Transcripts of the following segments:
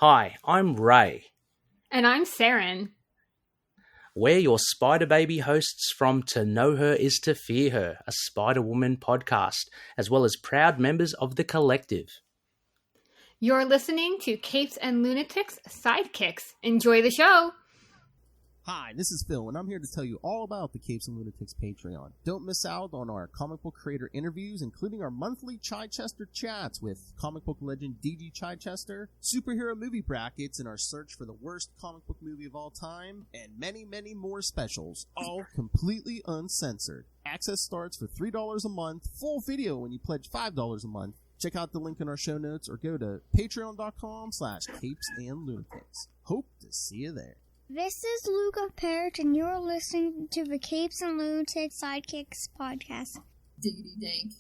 Hi, I'm Ray. And I'm Saren. We're your Spider Baby hosts from To Know Her Is to Fear Her, a Spider-Woman podcast, as well as proud members of the collective. You're listening to Capes and Lunatics Sidekicks. Enjoy the show! Hi, this is Phil, and I'm here to tell you all about the Capes and Lunatics Patreon. Don't miss out on our comic book creator interviews, including our monthly Chichester chats with comic book legend D.G. Chichester, superhero movie brackets in our search for the worst comic book movie of all time, and many, many more specials, all completely uncensored. Access starts for $3 a month, full video when you pledge $5 a month. Check out the link in our show notes or go to patreon.com/capesandlunatics. Hope to see you there. This is Luke of Perich, and you're listening to the Capes and Lunatics Sidekicks podcast. Diggity dank.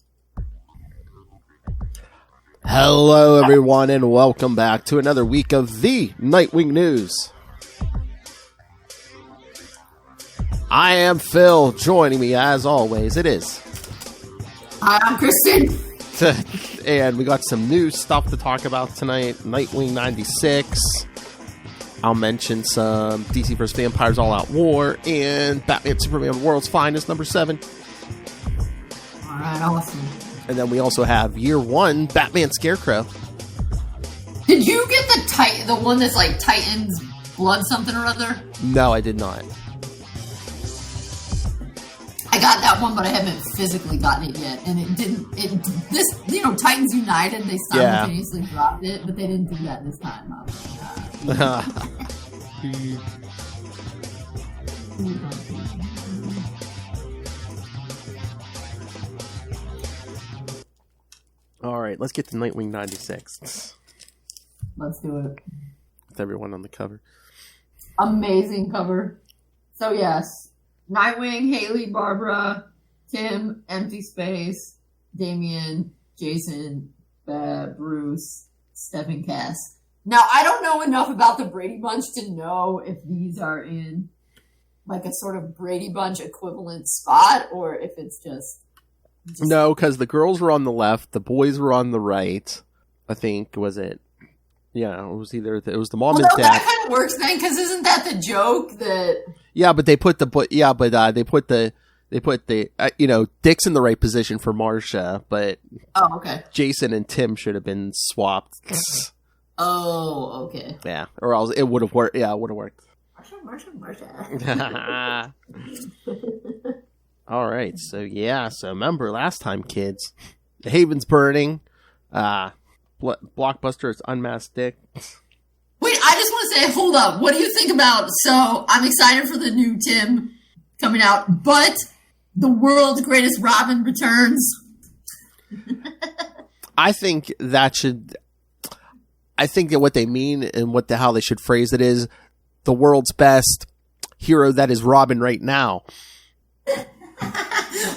Hello, everyone, and welcome back to another week of the Nightwing News. I am Phil. Joining me, as always, it is... Hi, I'm Kristen. And we got some new stuff to talk about tonight. Nightwing 96. I'll mention some DC vs. Vampires All-Out War and Batman Superman World's Finest number 7. Alright, awesome. And then we also have Year 1 Batman Scarecrow. Did you get the one that's like Titans Blood something or other? No, I did not. I got that one, but I haven't physically gotten it yet. And Titans United, they simultaneously dropped it, but they didn't do that this time. I was like, All right, let's get to Nightwing 96. Let's do it. With everyone on the cover. Amazing cover. So yes, Nightwing, Haley, Barbara, Tim, Empty Space, Damian, Jason, Bruce, Stephen Cass. Now, I don't know enough about the Brady Bunch to know if these are in like a sort of Brady Bunch equivalent spot or if it's just... No, because the girls were on the left, the boys were on the right. I think, was it? Yeah, it was the mom and dad. That kind of works then, because isn't that the joke that... Yeah, but they put Dick's in the right position for Marsha, but oh, okay. Jason and Tim should have been swapped. Oh, okay. Yeah, or else it would have worked. Yeah, it would have worked. Marsha. All right, so remember last time, kids, the Haven's burning. Blockbuster is unmasked Dick. Wait, I just want to say, hold up. What do you think about? So I'm excited for the new Tim coming out, but the world's greatest Robin returns. I think that what they mean and how they should phrase it is the world's best hero that is Robin right now.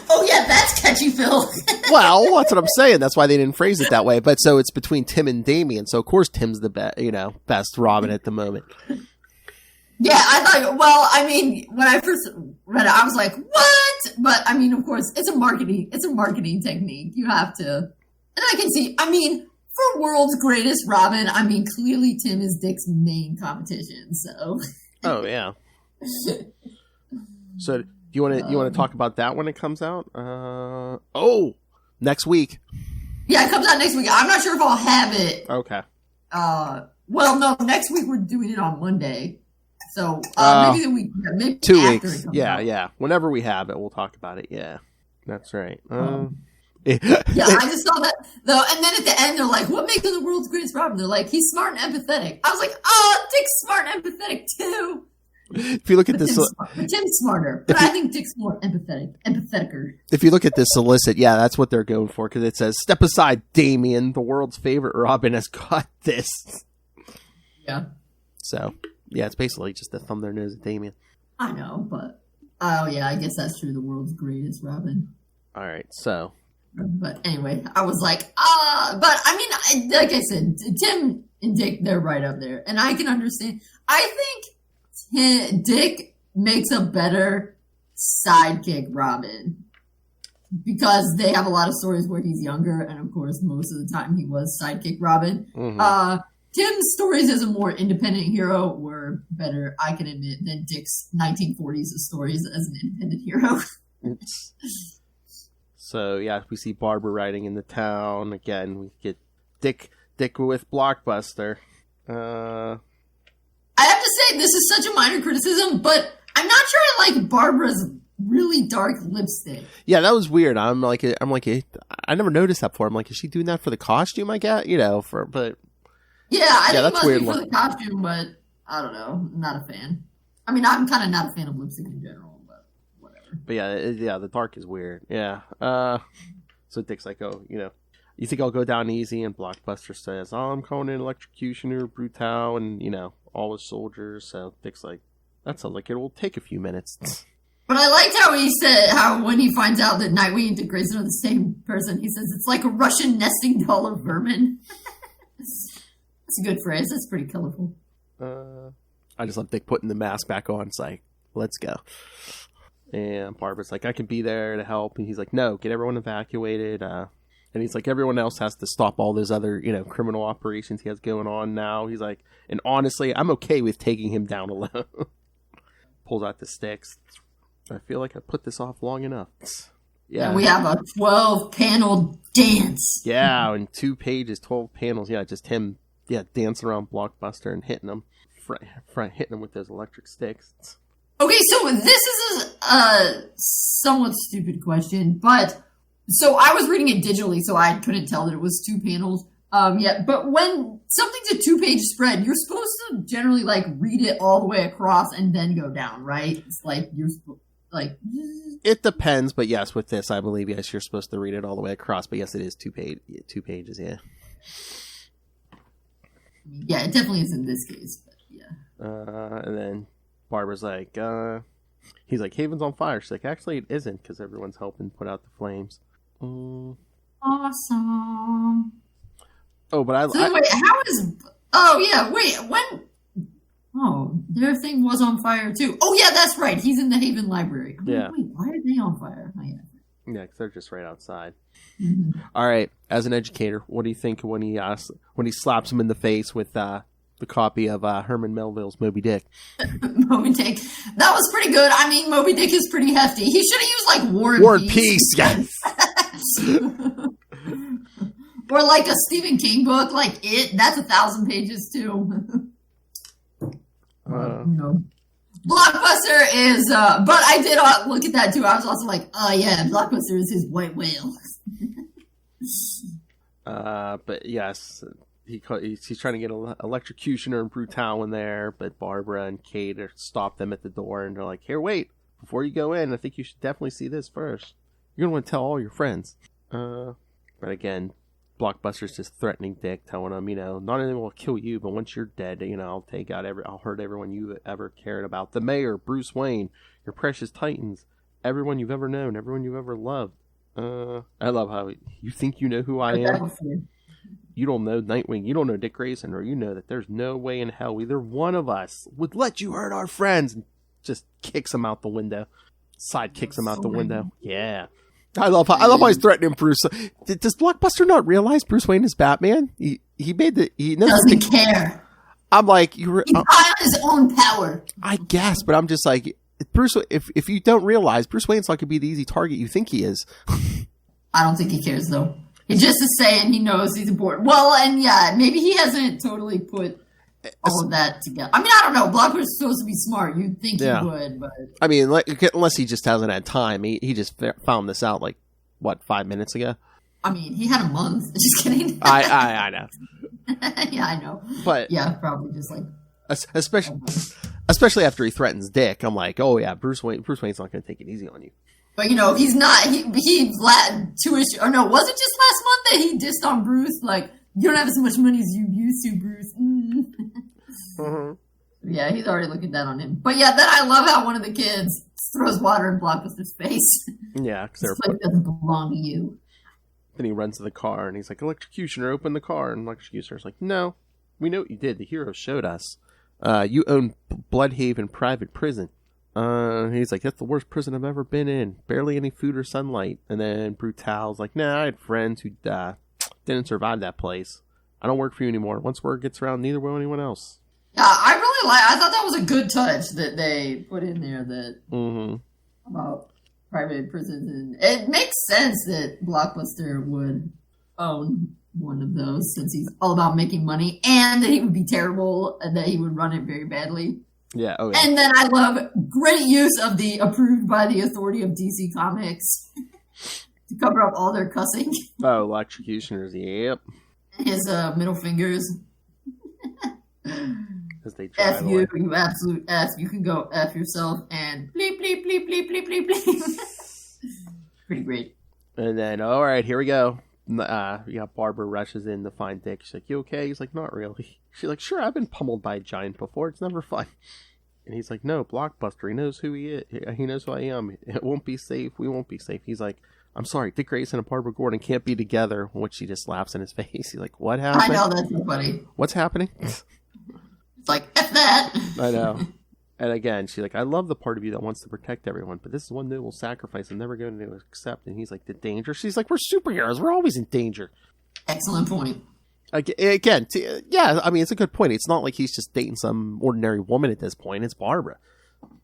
Oh yeah, that's catchy, Phil. Well, that's what I'm saying. That's why they didn't phrase it that way. But so it's between Tim and Damian. So of course Tim's the best Robin at the moment. Yeah, I thought. Well, I mean, when I first read it, I was like, "What?" But I mean, of course, it's a marketing technique. You have to, and I can see. I mean, for world's greatest Robin, I mean, clearly Tim is Dick's main competition. So. Oh yeah. So do you want to talk about that when it comes out? Next week. Yeah, it comes out next week. I'm not sure if I'll have it. Okay. Well, no, next week we're doing it on Monday. So maybe the week, maybe 2 after weeks. It comes Yeah, out. yeah. Whenever we have it, we'll talk about it. Yeah, that's right. Yeah, I just saw that though, and then at the end they're like, "What makes him the world's greatest Robin?" They're like, "He's smart and empathetic." I was like, "Oh, Dick's smart and empathetic too." If you look at this, Tim's smarter, but I think Dick's more empatheticer. If you look at this solicit, yeah, that's what they're going for because it says, "Step aside, Damian. The world's favorite Robin has got this." Yeah. So. Yeah, it's basically just the thumb their nose at Damian. I know, but oh yeah, I guess that's true. The world's greatest Robin. All right, so. But anyway, I was like, but I mean, like I said, Tim and Dick, they're right up there, and I can understand. I think Dick makes a better sidekick Robin because they have a lot of stories where he's younger, and of course, most of the time he was sidekick Robin. Mm-hmm. Tim's stories as a more independent hero were better, I can admit, than Dick's 1940s stories as an independent hero. So, yeah, we see Barbara riding into town. Again, we get Dick with Blockbuster. I have to say, this is such a minor criticism, but I'm not sure I like Barbara's really dark lipstick. Yeah, that was weird. I'm like, I never noticed that before. I'm like, is she doing that for the costume? I guess, but yeah, I think it that's must weird be for the costume, but I don't know. I'm not a fan. I mean, I'm kind of not a fan of lipstick in general, but whatever. But yeah, the dark is weird. Yeah. So Dick's like, oh, you think I'll go down easy? And Blockbuster says, oh, I'm calling in Electrocutioner, Brutal, and all his soldiers. So Dick's like, that sounds like it will take a few minutes. But I liked how he said, how when he finds out that Nightwing and Dick Grayson are the same person, he says it's like a Russian nesting doll of vermin. That's a good phrase. That's pretty colorful. I just love Dick putting the mask back on. It's like, let's go. And Barbara's like, I can be there to help. And he's like, no, get everyone evacuated. And he's like, everyone else has to stop all those other, criminal operations he has going on now. He's like, and honestly, I'm okay with taking him down alone. Pulls out the sticks. I feel like I put this off long enough. Yeah. And we have a 12-panel dance. Yeah, in 2 pages, 12 panels. Yeah, just him, dancing around Blockbuster and hitting him. Hitting him with those electric sticks. Okay, so this is a somewhat stupid question, but so I was reading it digitally, so I couldn't tell that it was 2 panels. But when something's a 2-page spread, you're supposed to generally read it all the way across and then go down, right? It's like you're It depends, but yes, with this, I believe yes, you're supposed to read it all the way across. But yes, it is 2 pages. Yeah. Yeah, it definitely is in this case, but yeah. And then Barbara's like, he's like, Haven's on fire. She's like, actually, it isn't because everyone's helping put out the flames. Awesome. Oh, but wait, how is? Oh yeah, wait. When? Oh, their thing was on fire too. Oh yeah, that's right. He's in the Haven Library. Yeah. Wait, why are they on fire? Oh, yeah. Yeah, because they're just right outside. Mm-hmm. All right, as an educator, what do you think when he slaps him in the face with the copy of Herman Melville's Moby Dick? Moby Dick. That was pretty good. I mean, Moby Dick is pretty hefty. He should have used War and Peace. Yes. Or a Stephen King book, It. That's 1,000 pages too. Blockbuster is, but I did look at that too. I was also like, oh yeah, Blockbuster is his white whale. But yes, he's trying to get Electrocutioner and Brutal in there, but Barbara and Kate stop them at the door, and they're like, here, wait, before you go in, I think you should definitely see this first. You're going to want to tell all your friends. But again, Blockbuster's just threatening Dick, telling him, not only will I kill you, but once you're dead, I'll I'll hurt everyone you ever cared about. The mayor, Bruce Wayne, your precious Titans, everyone you've ever known, everyone you've ever loved. I love how you think you know who I am. You don't know Nightwing, you don't know Dick Grayson, or you know that there's no way in hell either one of us would let you hurt our friends. And just kicks him out the window. Sidekicks him out the window. Yeah. I love how he's threatening Bruce. Does Blockbuster not realize Bruce Wayne is Batman? He doesn't care. I'm like, he's high on his own power. I guess, but I'm just like, Bruce. If you don't realize, Bruce Wayne's not gonna be the easy target you think he is. I don't think he cares though. He just is saying he knows he's important. Well, and yeah, maybe he hasn't totally put all of that together. I mean, I don't know. Blockbuster's supposed to be smart. You'd think he would, but I mean, unless he just hasn't had time. He just found this out 5 minutes ago. I mean, he had a month. Just kidding. I know. Yeah, I know. But yeah, probably just especially after he threatens Dick. I'm like, oh yeah, Bruce Wayne's not going to take it easy on you. But he's not. He 2 issues. Or no, was it just last month that he dissed on Bruce? You don't have as much money as you used to, Bruce. Mm-hmm. Yeah, he's already looking down on him. But yeah, then I love how one of the kids throws water in Blockbuster's face. Yeah, because it doesn't belong to you. Then he runs to the car and he's like, Electrocutioner, open the car. And Electrocutioner's like, no, we know what you did. The hero showed us. You own Bloodhaven Private Prison. He's like, that's the worst prison I've ever been in. Barely any food or sunlight. And then Brutal's like, nah, I had friends who didn't survive that place. I don't work for you anymore. Once word gets around, neither will anyone else. Yeah, I thought that was a good touch that they put in there that about private prisons, and it makes sense that Blockbuster would own one of those since he's all about making money, and that he would be terrible and that he would run it very badly. Yeah, oh yeah. And then I love great use of the approved by the authority of DC Comics to cover up all their cussing. Oh, electrocutioners, yep. And his middle fingers. As they drive F away. you absolute F. You can go F yourself and bleep, bleep, bleep, bleep, bleep, bleep, bleep. Pretty great. And then, all right, here we go. Barbara rushes in to find Dick. She's like, you okay? He's like, not really. She's like, sure, I've been pummeled by a giant before. It's never fun. And he's like, no, Blockbuster. He knows who he is. He knows who I am. It won't be safe. We won't be safe. He's like, I'm sorry, Dick Grayson and Barbara Gordon can't be together. Which she just laughs in his face. He's like, what happened? I know, that's so funny. What's happening? It's like, F that. I know. And again, she's like, I love the part of you that wants to protect everyone, but this is one that will sacrifice I'm never going to accept. And he's like, the danger? She's like, we're superheroes. We're always in danger. Excellent point. Again, yeah, I mean, it's a good point. It's not like he's just dating some ordinary woman at this point. It's Barbara.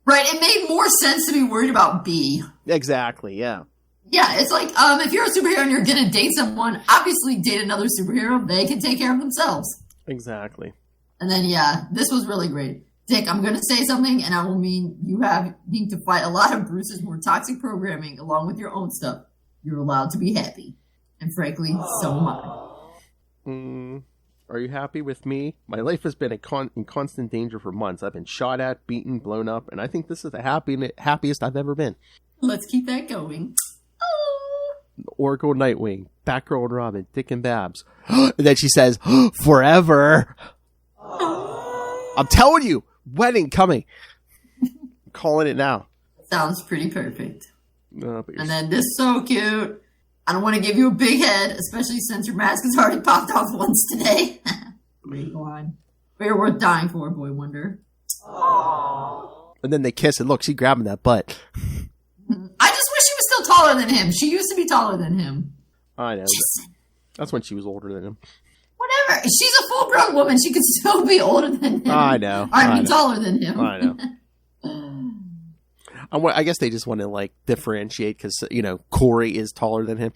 Right, it made more sense to be worried about B. Exactly, yeah. Yeah, it's like, if you're a superhero and you're going to date someone, obviously date another superhero. They can take care of themselves. Exactly. And then, yeah, this was really great. Dick, I'm going to say something, and I will mean you need to fight a lot of Bruce's more toxic programming along with your own stuff. You're allowed to be happy. And frankly, so am I. Are you happy with me? My life has been in constant danger for months. I've been shot at, beaten, blown up, and I think this is the happiest I've ever been. Let's keep that going. Oh. Oracle, Nightwing, Batgirl and Robin, Dick and Babs. And then she says, forever. I'm telling you, wedding coming. I'm calling it now. Sounds pretty perfect. No, and then this is so cute. I don't want to give you a big head, especially since your mask has already popped off once today. Great line. But you're worth dying for, Boy Wonder. Aww. And then they kiss, and look, she's grabbing that butt. I just wish she was still taller than him. She used to be taller than him. I know. That's when she was older than him. Whatever. She's a full-grown woman. She could still be older than him. I know. Taller than him. I know. I guess they just want to, like, differentiate because, Corey is taller than him.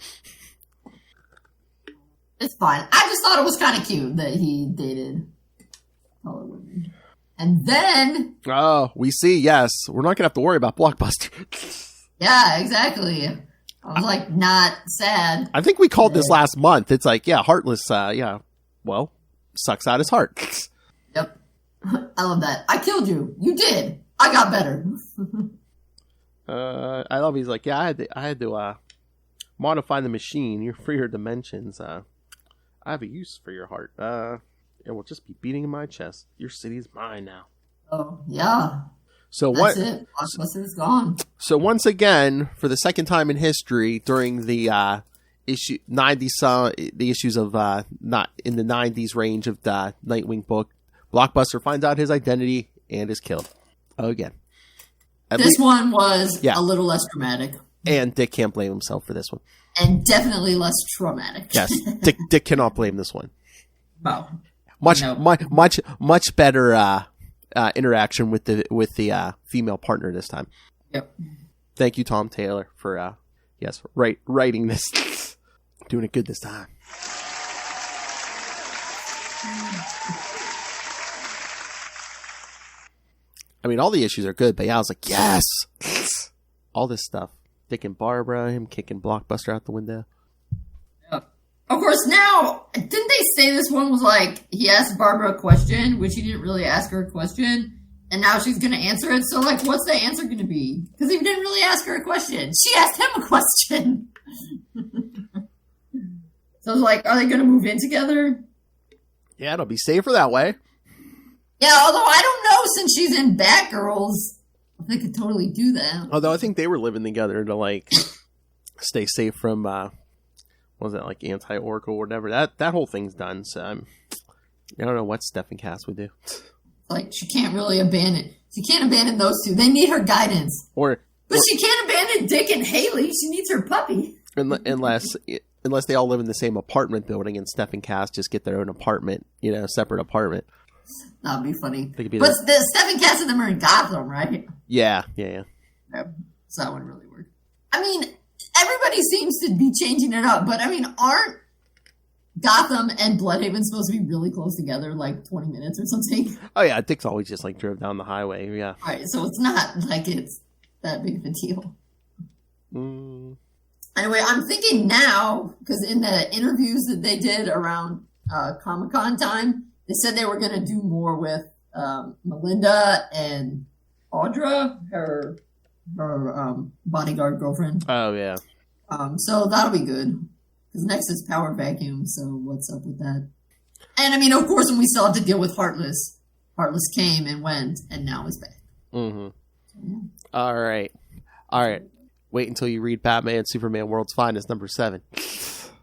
It's fine. I just thought it was kind of cute that he dated taller women. And then... Oh, we see, yes. We're not going to have to worry about Blockbuster. Yeah, exactly. I was, like, not sad. I think we called this last month. It's like, yeah, heartless, well, sucks out his heart. Yep. I love that. I killed you. You did. I got better. I love he's like, yeah, I had to modify the machine for your dimensions. I have a use for your heart. It will just be beating in my chest. Your city's mine now. Oh, yeah. So that's it. Blockbuster's gone. So once again, for the second time in history, during the the issues of not in the 90s range of the Nightwing book, Blockbuster finds out his identity and is killed again. This one was a little less dramatic. And Dick can't blame himself for this one. And definitely less traumatic. Yes, Dick cannot blame this one. Wow. Much better interaction with the female partner this time. Yep. Thank you, Tom Taylor, for writing this. Doing it good this time. I mean, all the issues are good, but yeah, I was like, yes! All this stuff. Dick and Barbara, him kicking Blockbuster out the window. Yeah. Of course, now, didn't they say this one was like, he asked Barbara a question, which he didn't really ask her a question, and now she's going to answer it? So, like, what's the answer going to be? Because he didn't really ask her a question. She asked him a question. So I was like, are they going to move in together? Yeah, it'll be safer that way. Yeah, although I don't know, since she's in Batgirls, they could totally do that. Although I think they were living together to, like, stay safe from, what was that, like, anti-Oracle or whatever. That whole thing's done, so I don't know what Steph and Cass would do. Like, she can't really abandon... She can't abandon those two. They need her guidance. But she can't abandon Dick and Haley. She needs her puppy. Unless Unless they all live in the same apartment building and Steph and Cass just get their own apartment, separate apartment. That'd be funny. They could be but the Steph and Cass and them are in Gotham, right? Yeah. So that wouldn't really work. I mean, everybody seems to be changing it up, but I mean, aren't Gotham and Bloodhaven supposed to be really close together, like 20 minutes or something? Oh, yeah. Dick's always just like drove down the highway. Yeah. Right. So it's not like it's that big of a deal. Anyway, I'm thinking now, because in the interviews that they did around Comic-Con time, they said they were going to do more with Melinda and Audra, her bodyguard girlfriend. Oh, yeah. So that'll be good. Because next is Power Vacuum, so what's up with that? And I mean, of course, when we still have to deal with Heartless. Heartless came and went, and now is back. Mm-hmm. So, yeah. All right. Wait until you read Batman Superman World's Finest, number 7.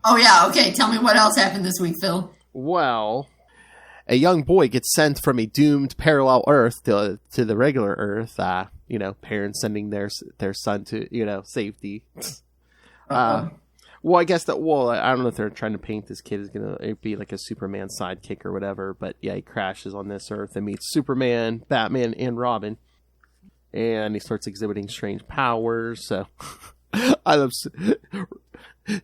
Oh, yeah, okay. Tell me what else happened this week, Phil. Well, a young boy gets sent from a doomed parallel Earth to the regular Earth. Parents sending their son to, safety. Well, I guess I don't know if they're trying to paint this kid as going to be like a Superman sidekick or whatever, but yeah, he crashes on this Earth and meets Superman, Batman, and Robin. And he starts exhibiting strange powers, so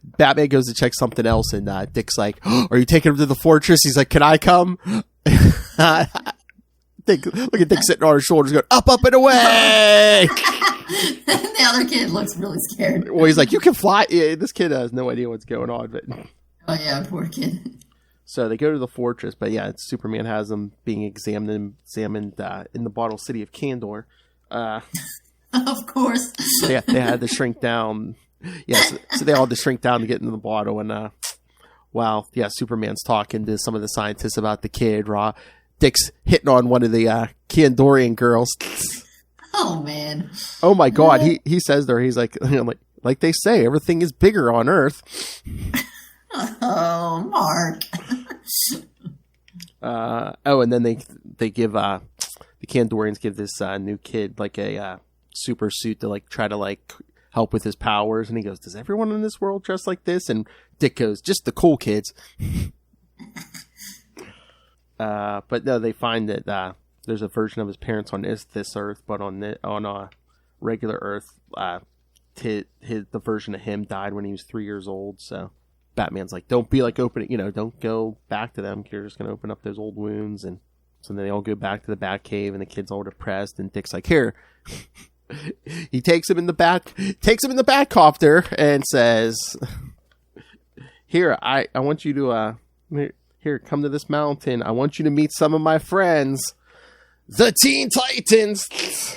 Batman goes to check something else, and Dick's like, "Are you taking him to the fortress?" He's like, "Can I come?" Look at Dick sitting on his shoulders going, up, and away! The other kid looks really scared. Well, he's like, "You can fly." Yeah, this kid has no idea what's going on, but... Oh, yeah, poor kid. So they go to the fortress, but yeah, Superman has them being examined in the bottle city of Kandor. Of course. They had to shrink down. Yeah, so they all had to shrink down to get into the bottle. And Superman's talking to some of the scientists about the kid. Dick's hitting on one of the Kandorian girls. Oh man! Oh my God! He says there, he's like, like they say, everything is bigger on Earth. Oh, Mark. And then they give the Kandorians give this new kid like a super suit to like try to like help with his powers, and he goes, "Does everyone in this world dress like this?" And Dick goes, "Just the cool kids." But no, they find that there's a version of his parents on this Earth, but on regular Earth, the version of him died when he was 3 years old. So Batman's like, "Don't be like opening, don't go back to them. You're just gonna open up those old wounds." And so then they all go back to the Batcave, and the kid's all depressed. And Dick's like, "Here." He takes him in the Batcopter and says, "Here, I want you to here, come to this mountain. I want you to meet some of my friends, the Teen Titans."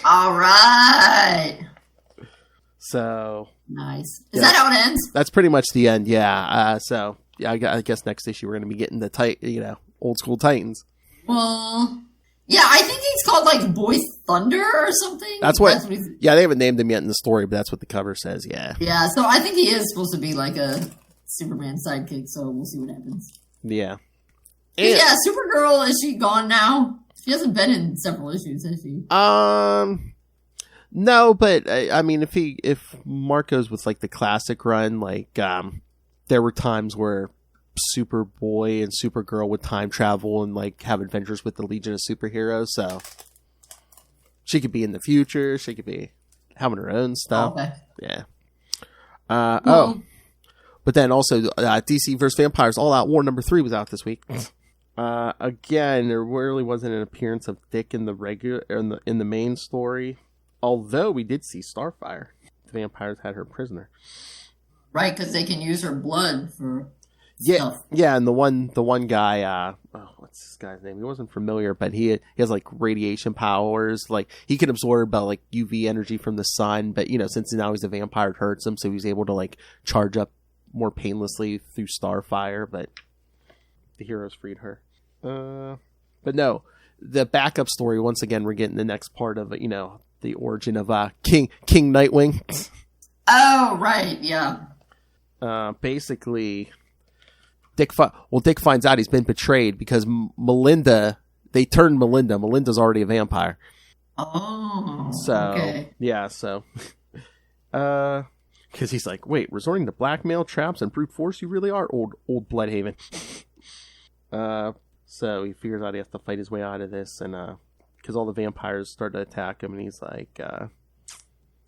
All right. So nice. Is that how it ends? That's pretty much the end. Yeah. I guess next issue we're going to be getting the old school Titans. Well, yeah, I think he's called like Boy Thunder or something. That's what yeah, they haven't named him yet in the story, but that's what the cover says. Yeah. Yeah. So I think he is supposed to be like a Superman sidekick. So we'll see what happens. Yeah. Yeah, Supergirl, is she gone now? She hasn't been in several issues, has she? No, but I mean, if Mark goes with like the classic run, like there were times where Superboy and Supergirl would time travel and like have adventures with the Legion of Superheroes. So she could be in the future. She could be having her own stuff. Okay. Yeah. But then also DC vs. Vampires All Out War number 3 was out this week. Again, there really wasn't an appearance of Dick in the main story. Although we did see Starfire. The vampires had her prisoner. Right, because they can use her blood for stuff. Yeah, and the one guy, what's this guy's name? He wasn't familiar, but he has like radiation powers. Like he can absorb like UV energy from the sun, but since now he's a vampire, it hurts him, so he's able to like charge up more painlessly through Starfire. But the heroes freed her. But no, the backup story. Once again, we're getting the next part of the origin of King Nightwing. Oh right, yeah. Basically, Dick finds out he's been betrayed because Melinda. They turned Melinda. Melinda's already a vampire. Oh, so okay. Yeah, so Because he's like, wait, resorting to blackmail, traps, and brute force, you really are, old Bloodhaven. So he figures out he has to fight his way out of this, and because all the vampires start to attack him, and he's like,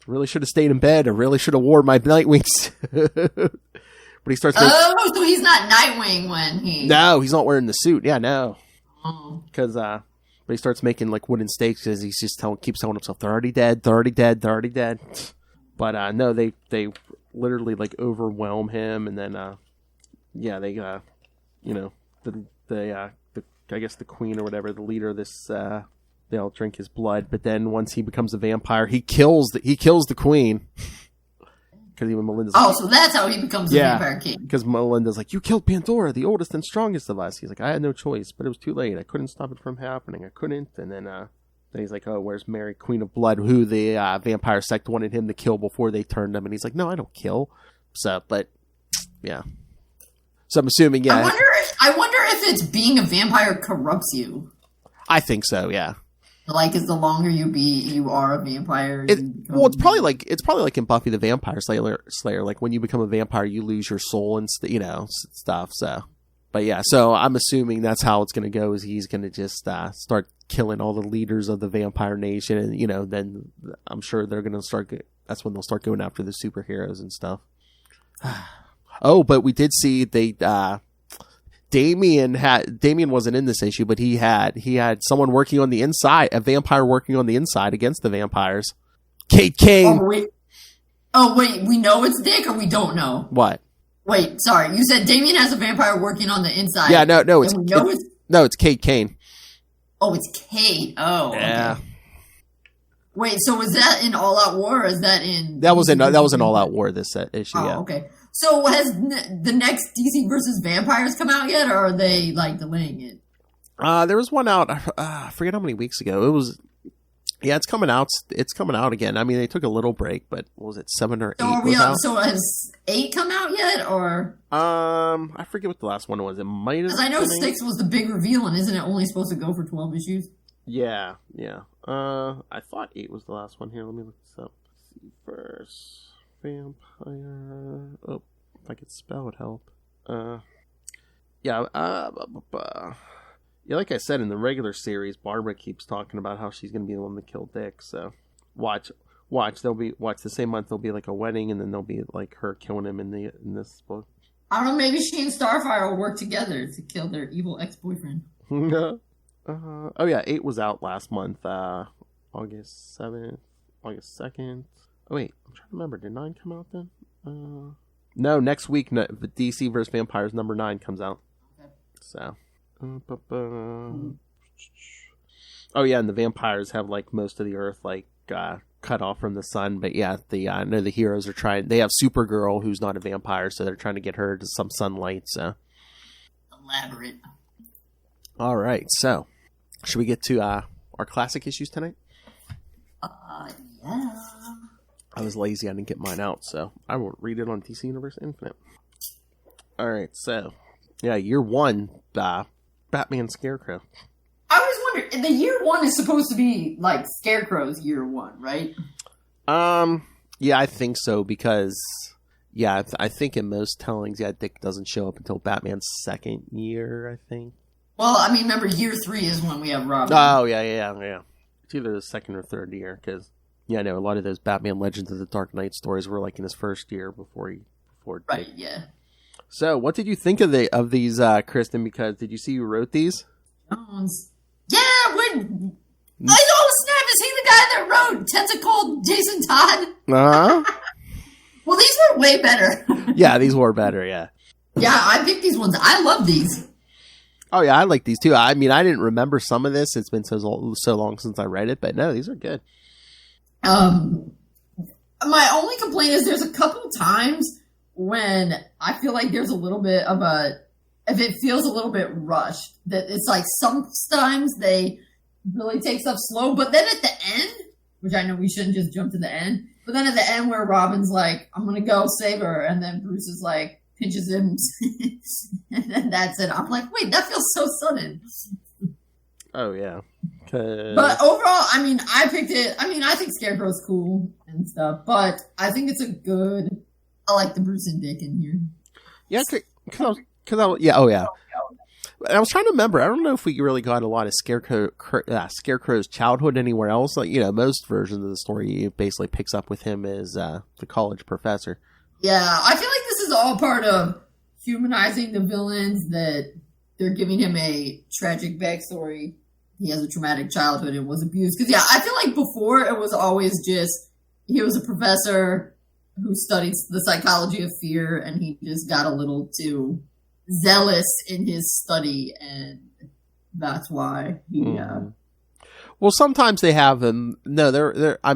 really should have stayed in bed. I really should have worn my Nightwings. But he starts. So he's not Nightwing when he. No, he's not wearing the suit. Yeah, no. Oh. Because but he starts making like wooden stakes because he's just keeps telling himself they're already dead, they're already dead, they're already dead. But no, they literally like overwhelm him, and then they you know the I guess the queen or whatever, the leader of this, they all drink his blood. But then once he becomes a vampire, he kills the queen. Because even Melinda's so that's how he becomes a vampire king. Because Melinda's like, you killed Pandora, the oldest and strongest of us. He's like, I had no choice, but it was too late. I couldn't stop it from happening. I couldn't. And then he's like, oh, where's Mary, Queen of Blood, who the vampire sect wanted him to kill before they turned him. And he's like, no, I don't kill. So, but yeah. So I'm assuming, yeah. I wonder if it's being a vampire corrupts you. I think so, yeah. Like, as the longer you are a vampire. It's probably like in Buffy the Vampire Slayer. Like when you become a vampire, you lose your soul and stuff. So, but yeah. So I'm assuming that's how it's going to go. Is he's going to just start killing all the leaders of the vampire nation, and then I'm sure they're going to start. That's when they'll start going after the superheroes and stuff. Oh, but we did see Damian wasn't in this issue, but he had someone working on the inside, a vampire working on the inside against the vampires. Kate Kane. Oh wait, we know it's Dick, or we don't know? What? Wait, sorry, you said Damian has a vampire working on the inside. Yeah, no, it's Kate Kane. Oh, it's Kate. Oh, yeah. Okay. Wait, so was that in All Out War, or is that in? That was an All Out War this issue. Oh, yeah. Okay. So has the next DC versus Vampires come out yet, or are they like delaying it? There was one out. I forget how many weeks ago. It was. Yeah, it's coming out. It's coming out again. I mean, they took a little break, but what was it 7 or 8? So has 8 come out yet, or? I forget what the last one was. It might have. Because I know 6 was the big reveal, and isn't it only supposed to go for 12 issues? Yeah. I thought 8 was the last one. Here, let me look this up. Let's see first. Vampire. Oh, if I could spell it, help. Yeah. Like I said in the regular series, Barbara keeps talking about how she's going to be the one to kill Dick. So, watch. The same month there'll be like a wedding, and then there'll be like her killing him in this book. I don't know. Maybe she and Starfire will work together to kill their evil ex-boyfriend. Oh yeah, 8 was out last month. August 7th, August 2nd. Oh wait, I'm trying to remember. Did 9 come out then? No, next week, DC vs. Vampires number 9 comes out. Okay. So, oh yeah, and the vampires have like most of the Earth like cut off from the sun. But yeah, I know the heroes are trying. They have Supergirl, who's not a vampire, so they're trying to get her to some sunlight. So elaborate. All right, so should we get to our classic issues tonight? Yeah. I was lazy. I didn't get mine out, so I will read it on DC Universe Infinite. All right, so yeah, year 1, Batman Scarecrow. I was wondering, the year 1 is supposed to be like Scarecrow's year 1, right? Yeah, I think so because I think in most tellings, Dick doesn't show up until Batman's 2nd year, I think. Well, I mean, remember year 3 is when we have Robin. Oh yeah. It's either the 2nd or 3rd year because. Yeah, I know a lot of those Batman Legends of the Dark Knight stories were like in his first year before. Right, yeah. So, what did you think of these, Kristen? Because did you see who wrote these? Jones. Yeah, when oh snap! Is he the guy that wrote Tentacle Jason Todd? Well, these were way better. Yeah, these were better. Yeah. Yeah, I picked these ones. I love these. Oh yeah, I like these too. I mean, I didn't remember some of this. It's been so long since I read it, but no, these are good. My only complaint is there's a couple times when I feel like there's a little bit of if it feels a little bit rushed, that it's like sometimes they really take stuff slow, but then at the end, which I know we shouldn't just jump to the end, but then at the end where Robin's like, I'm gonna go save her, and then Bruce is like, pinches him, and then that's it. I'm like, wait, that feels so sudden. Oh yeah. But overall, I picked it. I think Scarecrow's cool and stuff, but I think it's a good I like the Bruce and Dick in here. Yeah, I was trying to remember. I don't know if we really got a lot of Scarecrow's childhood anywhere else. Like, most versions of the story basically picks up with him as the college professor. Yeah, I feel like this is all part of humanizing the villains, that they're giving him a tragic backstory. He has a traumatic childhood and was abused. Because, I feel like before it was always just, he was a professor who studied the psychology of fear, and he just got a little too zealous in his study, and that's why he... Well, sometimes they have him... No, I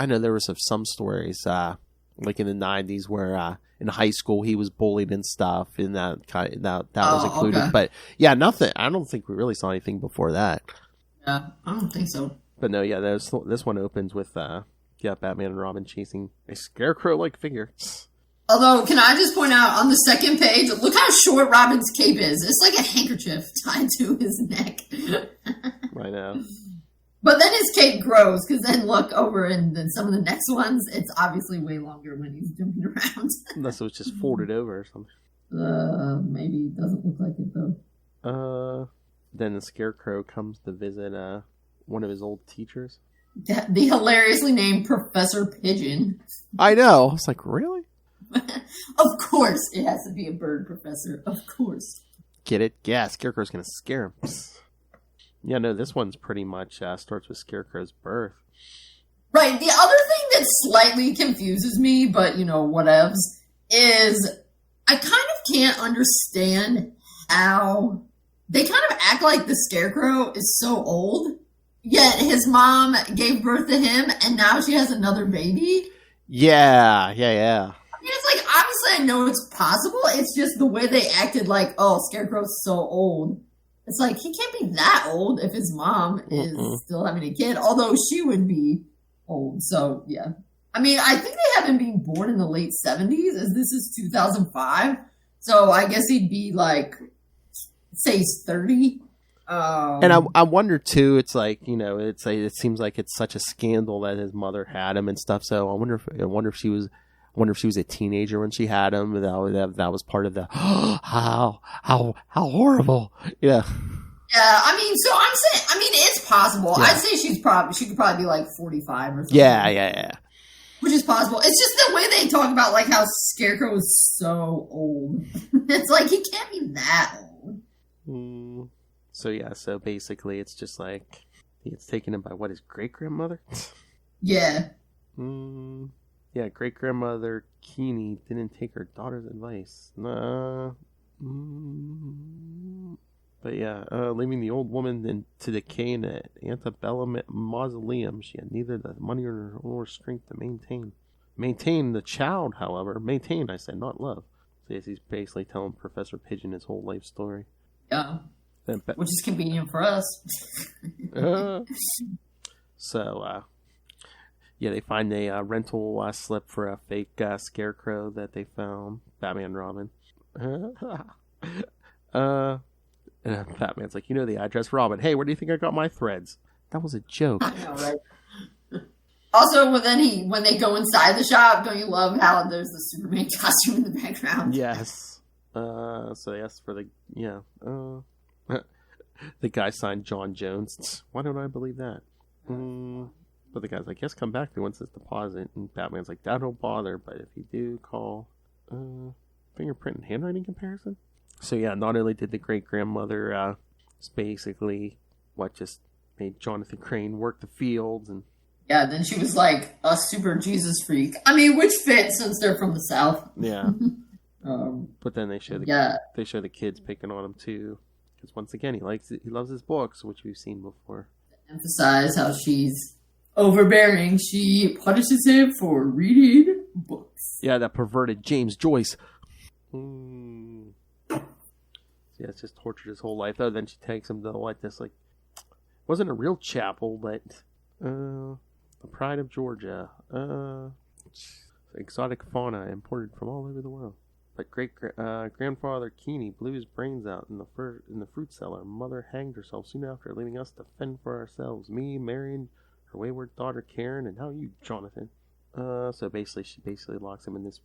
know there were some stories, like in the 90s, where in high school he was bullied and stuff, and that was included. Okay. But, nothing. I don't think we really saw anything before that. Yeah, I don't think so. But no, this one opens with, Batman and Robin chasing a Scarecrow-like figure. Although, can I just point out, on the second page, look how short Robin's cape is. It's like a handkerchief tied to his neck. I know. But then his cape grows, because then look over and then some of the next ones, it's obviously way longer when he's jumping around. Unless it was just folded over or something. Maybe it doesn't look like it, though. Then the Scarecrow comes to visit one of his old teachers. The hilariously named Professor Pigeon. I know. I was like, really? Of course it has to be a bird professor. Of course. Get it? Yeah, Scarecrow's gonna scare him. Yeah, no, this one's pretty much starts with Scarecrow's birth. Right. The other thing that slightly confuses me, but, whatevs, is I kind of can't understand how they kind of act like the Scarecrow is so old, yet his mom gave birth to him, and now she has another baby. Yeah. It's like, obviously I know it's possible. It's just the way they acted like, Scarecrow's so old. It's like, he can't be that old if his mom is still having a kid, although she would be old. So, yeah. I mean, I think they have him being born in the late 70s, as this is 2005. So I guess he'd be like, say he's 30. And I wonder too. It's like, it seems like it's such a scandal that his mother had him and stuff. So I wonder if she was a teenager when she had him. That was part of the how horrible. Yeah. Yeah, I mean, so I'm saying, it's possible. Yeah. I'd say she could probably be like 45 or something. Yeah. Which is possible. It's just the way they talk about like how Scarecrow is so old. It's like, he can't be that old. So basically it's just like he gets taken in by his great-grandmother? Yeah. Yeah, great-grandmother Keeney didn't take her daughter's advice. But yeah, leaving the old woman to decay in an antebellum mausoleum. She had neither the money nor strength to maintain the child, however. Maintain, I said, not love. So yes, he's basically telling Professor Pigeon his whole life story. Yeah. Which is convenient for us. They find a rental slip for a fake Scarecrow that they found. Batman and Robin. And Batman's like, the address, Robin. Hey, where do you think I got my threads? That was a joke. I know, right? Also, when they go inside the shop, don't you love how there's the Superman costume in the background? Yes. So they asked for the guy signed John Jones. Why don't I believe that? But the guy's like, yes, come back to me once it's deposit. And Batman's like, that don't bother, but if you do, call fingerprint and handwriting comparison. So yeah, not only did the great-grandmother basically just made Jonathan Crane work the fields, and yeah, then she was like a super Jesus freak. I mean, which fits since they're from the South. Yeah. But then they show the kids picking on him too, because once again he loves his books, which we've seen before. Emphasize how she's overbearing. She punishes him for reading books. Yeah, that perverted James Joyce. Yeah, it's just tortured his whole life. Though then she takes him to this wasn't a real chapel, but the pride of Georgia. Exotic fauna imported from all over the world. But grandfather Keeney blew his brains out in the fruit cellar. Mother hanged herself soon after, leaving us to fend for ourselves. Me, Marion, her wayward daughter Karen, and now you, Jonathan. So basically, she locks him in this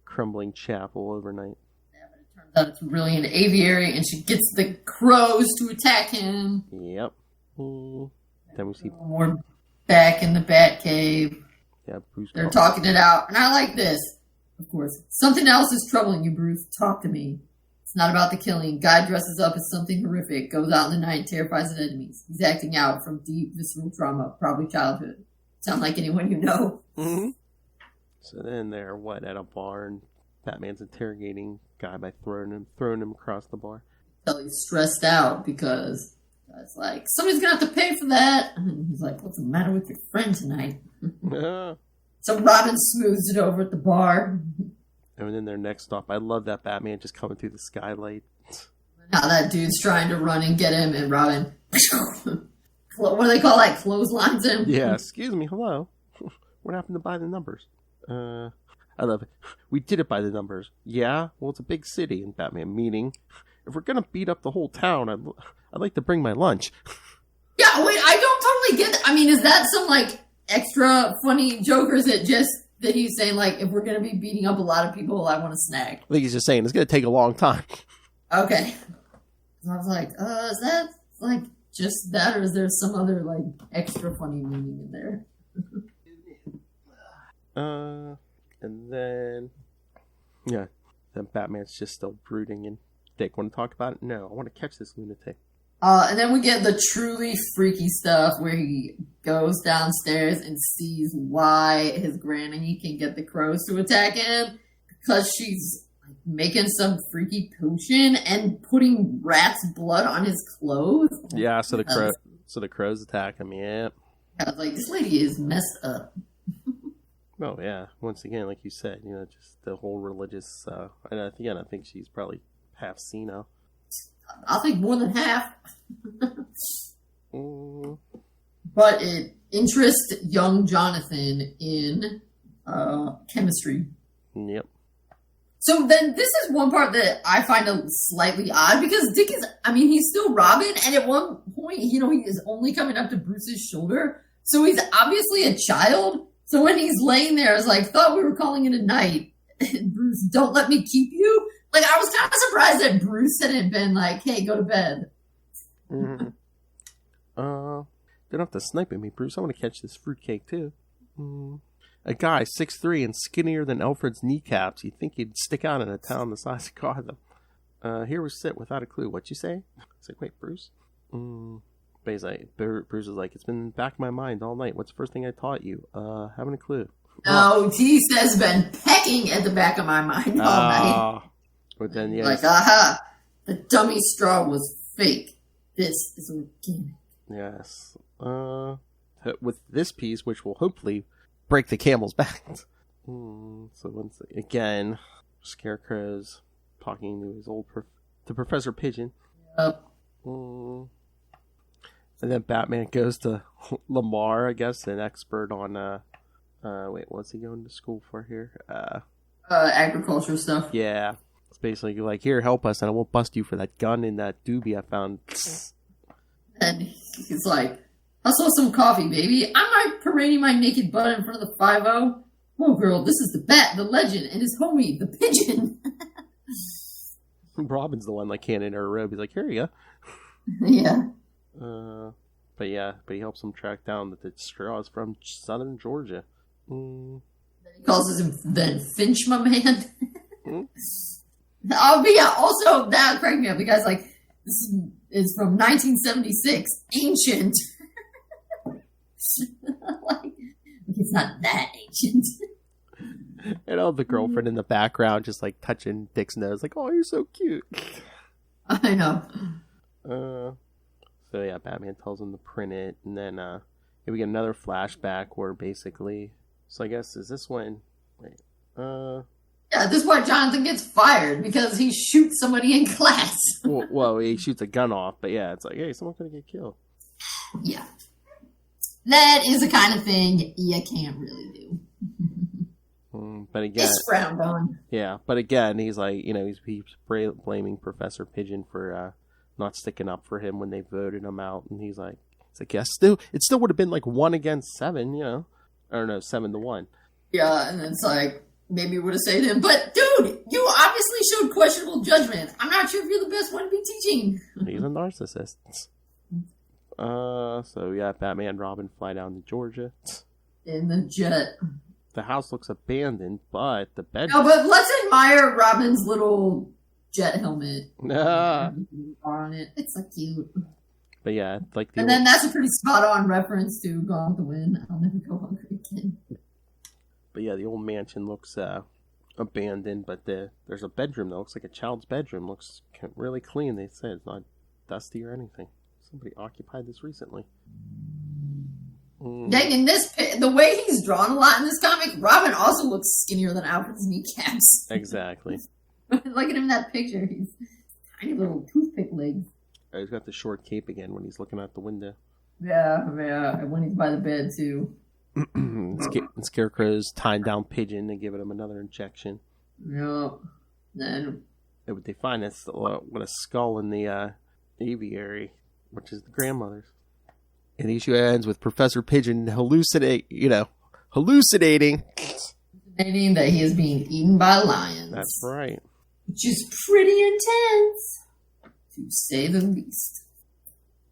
crumbling chapel overnight. Yeah, but it turns out it's really an aviary, and she gets the crows to attack him. Yep. Then we see more back in the Bat Cave. Yeah, Bruce. They're talking it out, and I like this. Of course, something else is troubling you, Bruce. Talk to me. It's not about the killing. Guy dresses up as something horrific, goes out in the night, terrifies his enemies. He's acting out from deep visceral trauma, probably childhood. Sound like anyone you know. Mm-hmm. So then they're at a bar, and Batman's interrogating Guy by throwing him across the bar. So he's stressed out because it's like, somebody's gonna have to pay for that. And he's like, what's the matter with your friend tonight? So Robin smooths it over at the bar. And then their next stop, I love that Batman just coming through the skylight. Now that dude's trying to run and get him, and Robin, what do they call that? Clotheslines him? Yeah, excuse me, hello. What happened to buy the numbers? I love it. We did it by the numbers. Yeah? Well, it's a big city, and Batman, meaning, if we're gonna beat up the whole town, I'd like to bring my lunch. Yeah, wait, I don't totally get that. I mean, is that some, extra funny joke, or is it just that he's saying, if we're going to be beating up a lot of people, I want a snack? I think he's just saying, it's gonna take a long time. Okay. So I was like, is that, just that, or is there some other, extra funny meaning in there? And then, then Batman's just still brooding, and Dick, want to talk about it? No, I want to catch this lunatic. And then we get the truly freaky stuff where he goes downstairs and sees why his granny can get the crows to attack him, because she's making some freaky potion and putting rat's blood on his clothes. Yeah, so the crows attack him. Yeah. I was like, this lady is messed up. Oh yeah, once again, like you said, just the whole religious. And I think she's probably half senile. I think more than half. But it interests young Jonathan in chemistry. Yep. So then this is one part that I find slightly odd, because Dick he's still Robin, and at one point, he is only coming up to Bruce's shoulder. So he's obviously a child. So when he's laying there, it's thought we were calling it a night. And Bruce, don't let me keep you. I was kind of surprised that Bruce hadn't been hey, go to bed. Mm-hmm. Don't have to snipe at me, Bruce. I want to catch this fruitcake, too. A guy, 6'3", and skinnier than Alfred's kneecaps. You'd think he'd stick out in a town the size of Gotham. Here we sit without a clue. What you say? It's wait, Bruce? But he's Bruce is it's been in the back of my mind all night. What's the first thing I taught you? Haven't a clue. No, T says been pecking at the back of my mind all night. But then, aha, the dummy straw was fake. This is organic. Yes. With this piece, which will hopefully break the camel's back. So once again, Scarecrow's talking to his to Professor Pigeon. Yep. And then Batman goes to Lamar, I guess, an expert on what's he going to school for here? Agriculture stuff. Yeah. It's basically here, help us, and I won't bust you for that gun and that doobie I found. And he's hustle some coffee, baby. I'm not parading my naked butt in front of the 5-0. Oh, girl, this is the Bat, the legend, and his homie, the Pigeon. Robin's the one handing her a robe. He's here you go. Yeah. But he helps him track down that the straw is from southern Georgia. He calls him then Finch, my man. Oh, but yeah, also, that cracked me up because, this is from 1976. Ancient. It's not that ancient. And the girlfriend in the background just, touching Dick's nose. Oh, you're so cute. I know. So, yeah, Batman tells him to print it. And then we get another flashback where basically... So, I guess, is this when... Wait. Yeah, this is why Jonathan gets fired, because he shoots somebody in class. well, he shoots a gun off, but yeah, it's hey, someone's gonna get killed. Yeah. That is the kind of thing you can't really do. But again... It's frowned on. Yeah, but again, he's he's blaming Professor Pigeon for not sticking up for him when they voted him out, and he's yeah, it still would have been 1 against 7, Or no, 7-1. Yeah, and it's like, maybe would have saved him. But, dude, you obviously showed questionable judgment. I'm not sure if you're the best one to be teaching. He's a narcissist. So yeah, Batman and Robin fly down to Georgia. In the jet. The house looks abandoned, but the bed... No, but let's admire Robin's little jet helmet. Ah. On it. It's so cute. But yeah, like and then that's a pretty spot-on reference to Gone with the Wind. I'll never go hungry again. But yeah, the old mansion looks abandoned, but there's a bedroom that looks like a child's bedroom. Looks really clean. They said it's not dusty or anything. Somebody occupied this recently. Dang, in this, the way he's drawn a lot in this comic, Robin also looks skinnier than Alfred's kneecaps. Exactly. Look at him in that picture. He's tiny little toothpick legs. He's got the short cape again when he's looking out the window. Yeah. And when he's by the bed, too. Scarecrow's tying down Pigeon and giving him another injection. Yeah. Then what they find is with a skull in the aviary, which is the grandmother's. And the issue ends with Professor Pigeon hallucinating that he is being eaten by lions. That's right. Which is pretty intense, to say the least.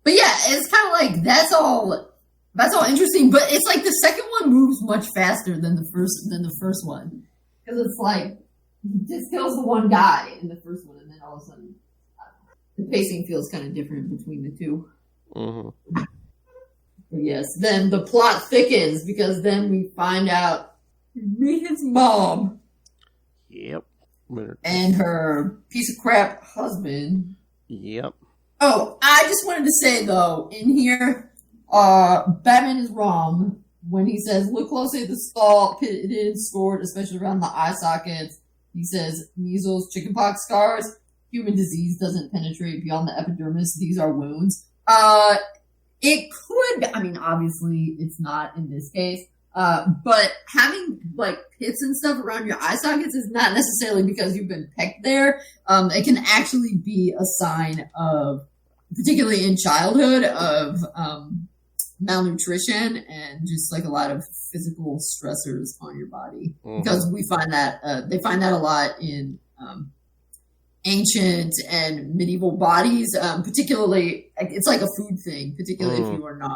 But yeah, it's kind of like that's all interesting. But it's like the second one moves much faster than the first one, because it's like he just kills the one guy in the first one, and then all of a sudden the pacing feels kind of different between the two. Mm-hmm. But yes, then the plot thickens because then we find out we meet his mom. Yep. And her piece of crap husband. Yep. Oh, I just wanted to say though, in here, Batman is wrong when he says, look closely at the skull, pitted, scored, especially around the eye sockets. He says, measles, chickenpox scars, human disease doesn't penetrate beyond the epidermis. These are wounds. It could, I mean, obviously it's not in this case, but having like pits and stuff around your eye sockets is not necessarily because you've been pecked there. It can actually be a sign of, particularly in childhood, of malnutrition and just like a lot of physical stressors on your body. Mm-hmm. Because we find that, they find that a lot in ancient and medieval bodies, particularly, it's like a food thing, particularly if you are not,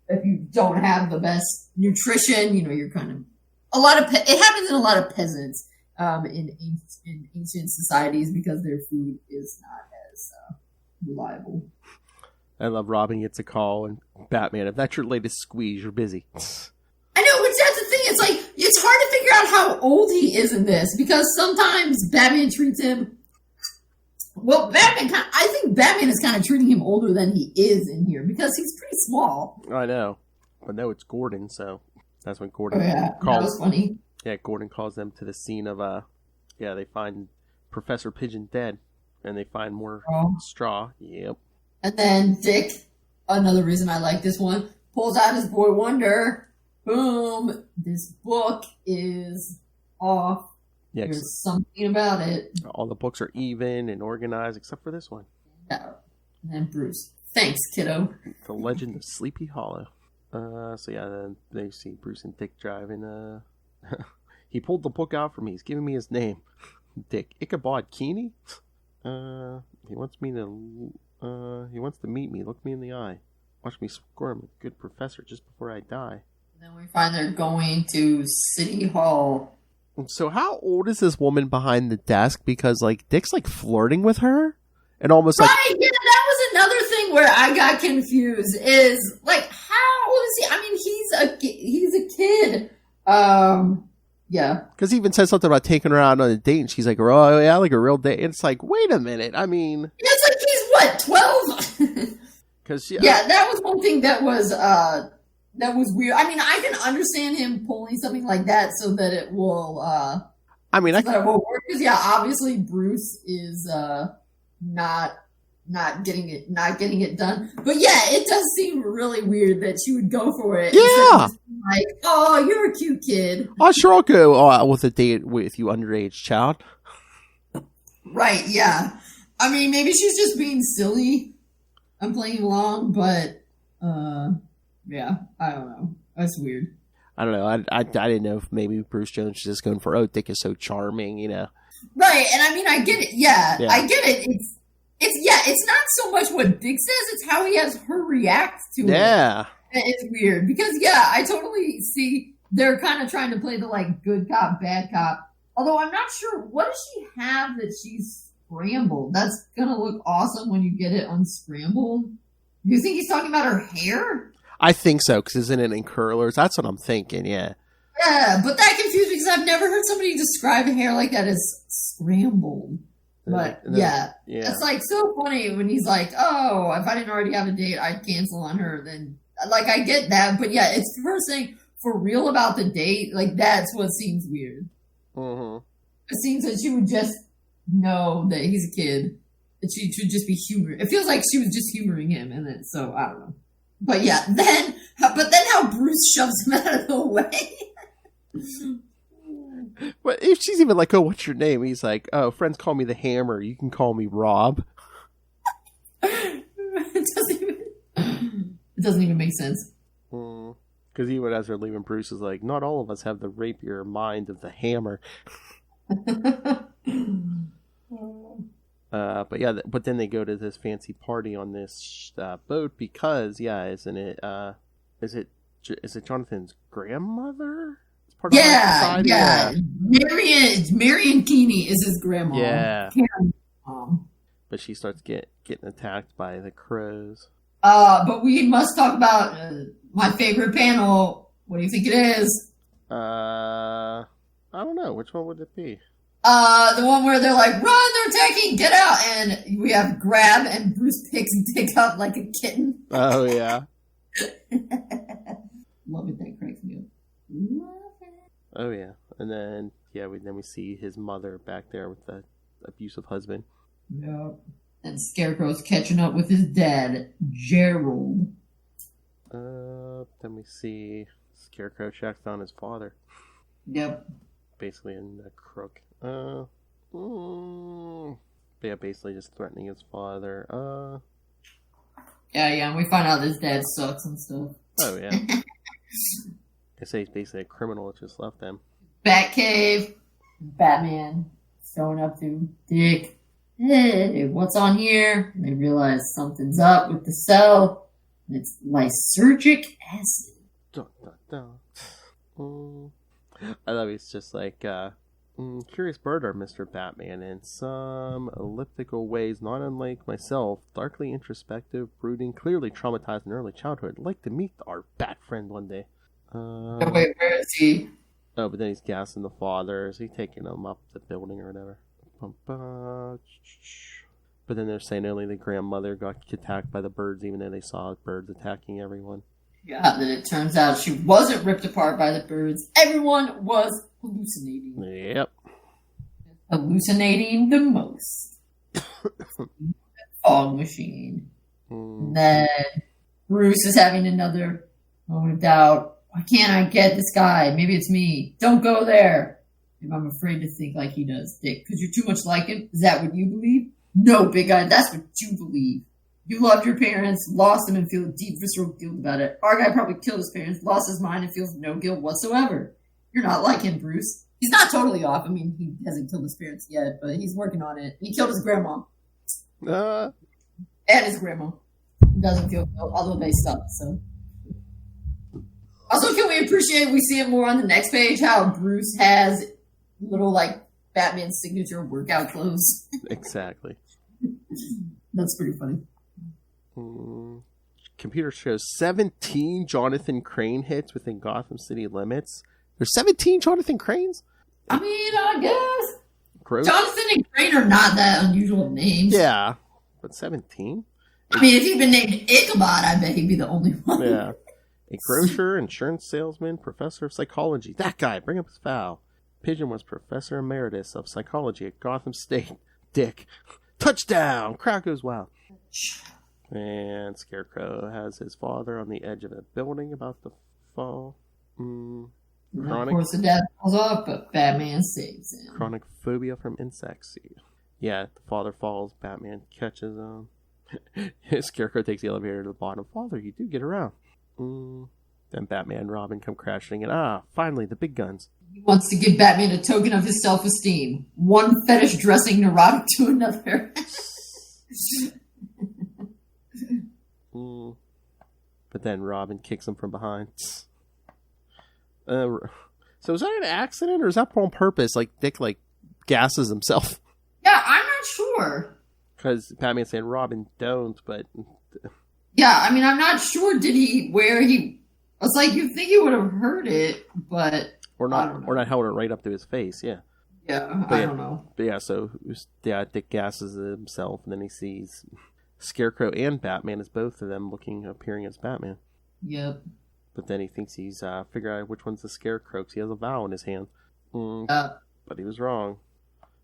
if you don't have the best nutrition, you're kind of, it happens in a lot of peasants, in ancient societies because their food is not as reliable. I love Robin gets a call and Batman, if that's your latest squeeze, you're busy. I know, which that's the thing. It's like, it's hard to figure out how old he is in this because sometimes Batman treats him. Well, I think Batman is kind of treating him older than he is in here because he's pretty small. I know. But no, it's Gordon, so that's when Gordon calls. That was funny. Yeah, Gordon calls them to the scene of, they find Professor Pigeon dead and they find more straw. Yep. And then Dick, another reason I like this one, pulls out his Boy Wonder. Boom! This book is off. Yeah, there's something about it. All the books are even and organized except for this one. Yeah. And then Bruce. Thanks, kiddo. The Legend of Sleepy Hollow. Then they see Bruce and Dick driving. He pulled the book out for me. He's giving me his name. Dick. Ichabod Keeney? He wants to meet me. Look me in the eye. Watch me squirm like a good professor just before I die. Then we find they're going to City Hall. So how old is this woman behind the desk? Because, Dick's, flirting with her? And almost right, yeah, that was another thing where I got confused. Is, how old is he? I mean, he's a kid. Yeah. Because he even says something about taking her out on a date, and she's like, oh, yeah, like a real date. And it's like, wait a minute, I mean... It's like, he's, 12? Yeah, that was one thing that was weird. I mean, I can understand him pulling something like that so that it will, that it will work. Because, obviously Bruce is, not getting it done. But yeah, it does seem really weird that she would go for it. Yeah. Like, oh, you're a cute kid. Oh, sure, I'll go with a date with you, underage child. Right, yeah. I mean, maybe she's just being silly. I'm playing along, but, I don't know. That's weird. I don't know. I didn't know if maybe Bruce Jones was just going for, Dick is so charming, you know. Right, and I mean, I get it. Yeah, I get it. It's not so much what Dick says; it's how he has her react to it. Yeah, it's weird because I totally see they're kind of trying to play the like good cop, bad cop. Although I'm not sure what does she have that she's scrambled. That's gonna look awesome when you get it unscrambled. You think he's talking about her hair? I think so, because isn't it in curlers? That's what I'm thinking. Yeah. Yeah, but that confused me because I've never heard somebody describe hair like that as scrambled. But yeah, it's like so funny when he's like, "Oh, if I didn't already have a date, I'd cancel on her." Then, like, I get that, but yeah, it's her saying for real about the date. Like, that's what seems weird. Mm-hmm. It seems that she would just know that he's a kid, that she should just be humoring. It feels like she was just humoring him, and then so I don't know. But yeah, then how Bruce shoves him out of the way. But if she's even like, "Oh, what's your name?" He's like, "Oh, friends call me the Hammer. You can call me Rob." It doesn't even make sense. Because even as they're leaving, Bruce is like, "Not all of us have the rapier mind of the Hammer." But then they go to this fancy party on this boat because, isn't it? Is it Jonathan's grandmother? It's part of yeah. Marion Keeney is his grandma. Yeah. Karen's mom. But she starts getting attacked by the crows. But we must talk about my favorite panel. What do you think it is? I don't know. Which one would it be? The one where they're like, "Run, they're attacking, get out!" And we have Grab and Bruce picks Dick up like a kitten. Oh, yeah. Love it, that cracks me up. Love it. Oh, yeah. And then, we see his mother back there with the abusive husband. Yep. And Scarecrow's catching up with his dad, Gerald. Then we see Scarecrow tracks down his father. Yep. Basically in a crook. Basically just threatening his father. Yeah, and we find out his dad sucks and stuff. Oh, yeah. They say he's basically a criminal that just left them. Batcave. Batman showing up to Dick. Hey, what's on here? And they realize something's up with the cell. And it's lysergic acid. Dun, dun, dun. I love it's just like, curious bird are Mr. Batman in some elliptical ways, not unlike myself, darkly introspective, brooding, clearly traumatized in early childhood. I'd like to meet our bat friend one day. Wait, where is he? Oh, but then he's gassing the father. Is he taking him up the building or whatever? But then they're saying only the grandmother got attacked by the birds, even though they saw birds attacking everyone. Yeah, then it turns out she wasn't ripped apart by the birds. Everyone was hallucinating. Yep. Hallucinating the most. Fog machine. And then Bruce is having another moment of doubt. Why can't I get this guy? Maybe it's me. Don't go there. If I'm afraid to think like he does, Dick, because you're too much like him. Is that what you believe? No, big guy, that's what you believe. You loved your parents, lost them, and feel deep visceral guilt about it. Our guy probably killed his parents, lost his mind, and feels no guilt whatsoever. You're not like him, Bruce. He's not totally off. I mean, he hasn't killed his parents yet, but he's working on it. He killed his grandma. And his grandma. He doesn't feel guilt, although they suck, so. Also, can we appreciate, we see it more on the next page, how Bruce has little, like, Batman signature workout clothes. Exactly. That's pretty funny. Computer shows 17 Jonathan Crane hits within Gotham City limits. There's 17 Jonathan Cranes? I mean, I guess. Gross. Jonathan and Crane are not that unusual names. Yeah, but 17? I mean, if he'd been named Ichabod, I bet he'd be the only one. Yeah. A grocer, insurance salesman, professor of psychology. That guy, bring up his foul. Pigeon was professor emeritus of psychology at Gotham State. Dick. Touchdown! Crowd goes wild. And Scarecrow has his father on the edge of a building about to fall. Of course, the dad falls off, but Batman saves him. Chronic phobia from insects. Yeah, the father falls. Batman catches him. Scarecrow takes the elevator to the bottom. Father, you do get around. Then then Batman and Robin come crashing, and finally, the big guns. He wants to give Batman a token of his self-esteem. One fetish dressing neurotic to another. But then Robin kicks him from behind. So is that an accident, or is that on purpose? Like, Dick, gasses himself? Yeah, I'm not sure. Because Batman's saying, Robin, don't, but... Yeah, I mean, I'm not sure, I was like, you'd think he would have heard it, but... Or not held it right up to his face, yeah. Yeah, I don't know. But yeah, so Dick gasses himself, and then he sees Scarecrow and Batman as both of them appearing as Batman. Yep. But then he thinks he's figured out which one's the Scarecrow, because he has a vial in his hand. But he was wrong.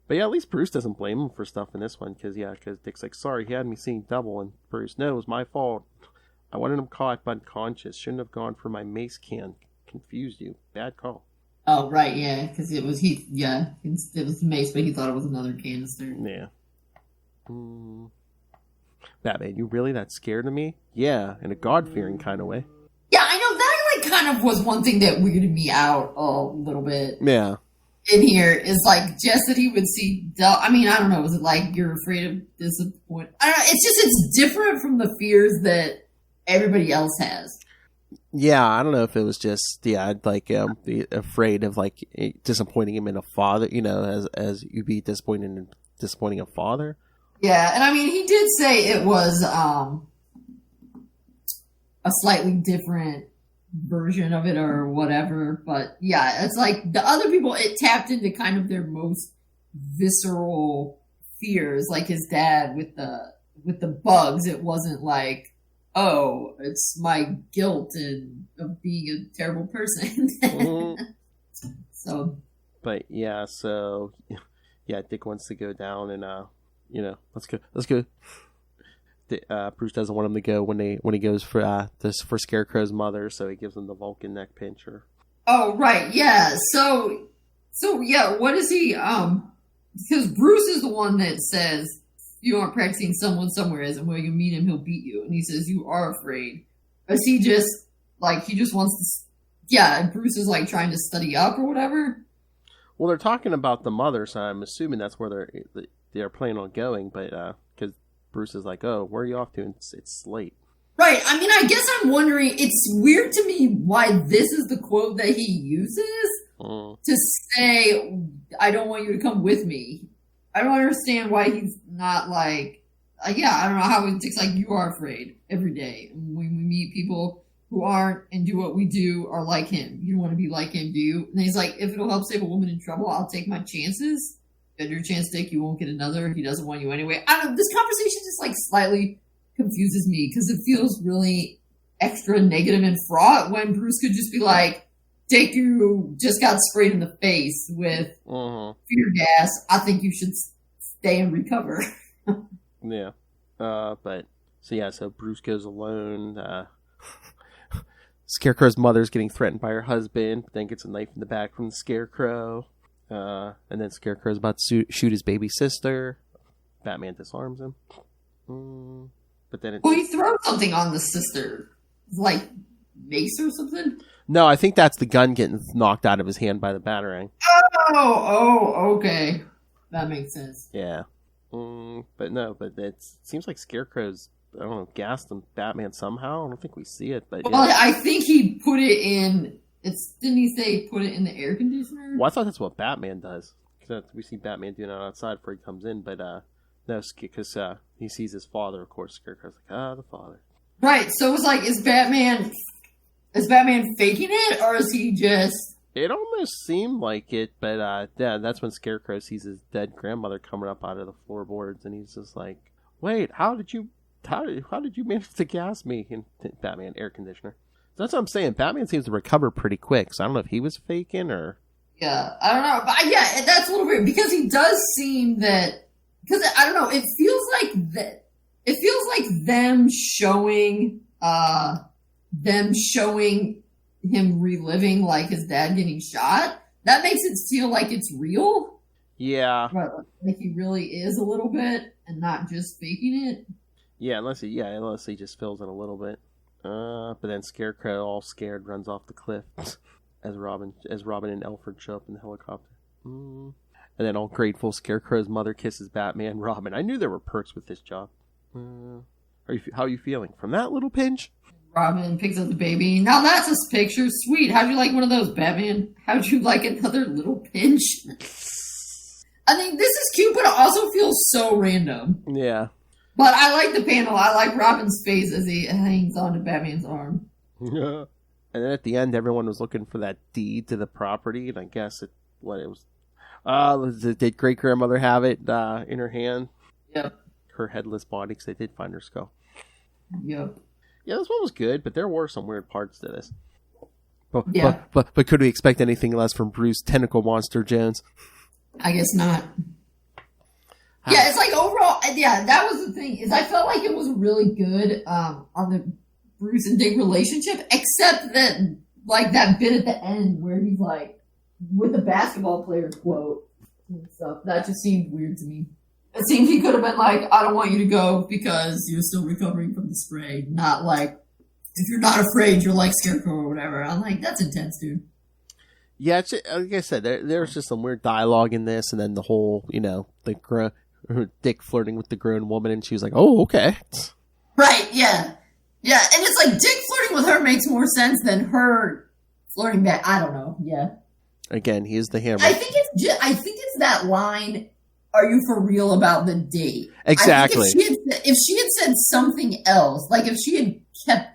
But yeah, at least Bruce doesn't blame him for stuff in this one, because Dick's like, sorry, he had me seeing double, and Bruce, no, it was my fault. I wanted him caught but unconscious. Shouldn't have gone for my mace can. Confused you. Bad call. Oh, right, yeah, because it was it was mace, but he thought it was another canister. Yeah. Batman, you really that scared of me? Yeah, in a God-fearing kind of way. Yeah, I know, that kind of was one thing that weirded me out a little bit. Yeah. In here is just that he would see. I mean, I don't know. Was it like you're afraid of disappointment? I don't know. It's different from the fears that everybody else has. Yeah, I don't know if it was just be afraid of disappointing him in a father. As you'd be disappointing a father. Yeah, and I mean, he did say it was a slightly different version of it or whatever, but yeah, it's like the other people, it tapped into kind of their most visceral fears, like his dad with the bugs. It wasn't like, oh, it's my guilt of being a terrible person. So Dick wants to go down and let's go. Bruce doesn't want him to go when he goes for Scarecrow's mother, so he gives him the Vulcan neck pincher. Oh right, yeah. So yeah, what is he? Because Bruce is the one that says you aren't practicing someone somewhere is, and when you meet him, he'll beat you. And he says you are afraid. Is he just he just wants to? Yeah, and Bruce is trying to study up or whatever. Well, they're talking about the mother, so I'm assuming that's where they're planning on going, but because Bruce is like, oh, where are you off to? And it's late. Right. I mean, I guess I'm wondering, it's weird to me why this is the quote that he uses to say, I don't want you to come with me. I don't understand why he's not I don't know how it's you are afraid every day. When we meet people who aren't and do what we do are like him. You don't want to be like him, do you? And he's like, if it'll help save a woman in trouble, I'll take my chances. Your chance, Dick, you won't get another. He doesn't want you anyway. I don't know. This conversation just slightly confuses me because it feels really extra negative and fraught when Bruce could just be like, Dick, you just got sprayed in the face with fear gas. I think you should stay and recover. Yeah. So Bruce goes alone. Scarecrow's mother's getting threatened by her husband, but then gets a knife in the back from the Scarecrow. And then Scarecrow's about to shoot his baby sister. Batman disarms him. But then he throws something on the sister. Mace or something? No, I think that's the gun getting knocked out of his hand by the batarang. Oh, okay. That makes sense. Yeah. But it seems like Scarecrow's, I don't know, gassed Batman somehow. I don't think we see it, but well, yeah. I think he put it in... didn't he say put it in the air conditioner? Well, I thought that's what Batman does. Because we see Batman doing it outside before he comes in, but no, because he sees his father, of course. Scarecrow's like, the father. Right, so it's is Batman faking it, or is he just... It almost seemed like it, but that's when Scarecrow sees his dead grandmother coming up out of the floorboards, and he's just like, wait, how did you manage to gas me? And Batman, air conditioner. That's what I'm saying. Batman seems to recover pretty quick, so I don't know if he was faking or... Yeah, I don't know. But yeah, that's a little weird, because he does seem that... Because, I don't know, it feels like that... It feels like them showing him reliving, his dad getting shot. That makes it feel like it's real. Yeah. Right, like he really is a little bit, and not just faking it. Yeah, unless he just fills in a little bit. But then Scarecrow, all scared, runs off the cliff as Robin and Alfred show up in the helicopter. And then all grateful, Scarecrow's mother kisses Batman. Robin, I knew there were perks with this job. How are you feeling from that little pinch? Robin picks up the baby. Now that's a picture. Sweet. How'd you like one of those, Batman? How'd you like another little pinch? I think this is cute, but it also feels so random. Yeah. But I like the panel. I like Robin's face as he hangs onto Batman's arm. Yeah. And then at the end, everyone was looking for that deed to the property, and I guess it was. Did great grandmother have it in her hand? Yep. Her headless body, because they did find her skull. Yep. Yeah, this one was good, but there were some weird parts to this. But could we expect anything less from Bruce Tentacle Monster Jones? I guess not. Yeah, it's like overall, yeah, that was the thing, is I felt like it was really good on the Bruce and Dick relationship, except that, like, that bit at the end where he's like, with the basketball player quote and stuff, that just seemed weird to me. It seemed he could have been like, I don't want you to go because you're still recovering from the spray, not like, if you're not afraid, you're like Scarecrow or whatever. I'm like, that's intense, dude. Yeah, it's, like I said, there's just some weird dialogue in this, and then the whole, Dick flirting with the grown woman, and she was like, oh, okay. Right, yeah. Yeah, and it's like, Dick flirting with her makes more sense than her flirting back. I don't know, yeah. Again, he is the hammer. I think it's that line, are you for real about the date? Exactly. If she had said something else, like if she had said